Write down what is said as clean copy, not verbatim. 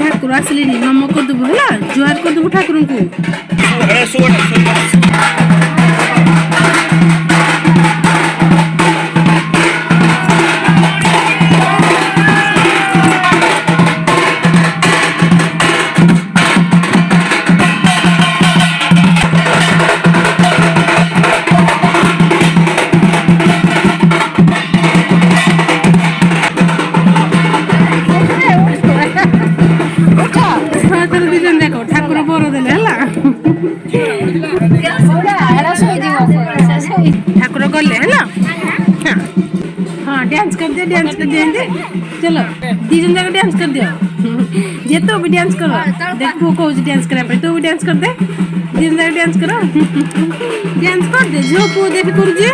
ଠାକୁର ଆସିଲେନି ନମ କରିଦେବୁ ହେଲା ଜୁହାର କରିଦେବୁ ଠାକୁରଙ୍କୁ। ଠାକୁର ବର ଦେଲେ ହେଲା ଠାକୁର ଗଲେ ହେଲା हाँ डांस कर दिया चलो दीजन जाकर डांस कर दिया ये तो भी डांस करो देख वो को डांस करा पे तो भी डांस कर दे दीजन जाकर डांस करो डांस कर दे जो को देख कर जी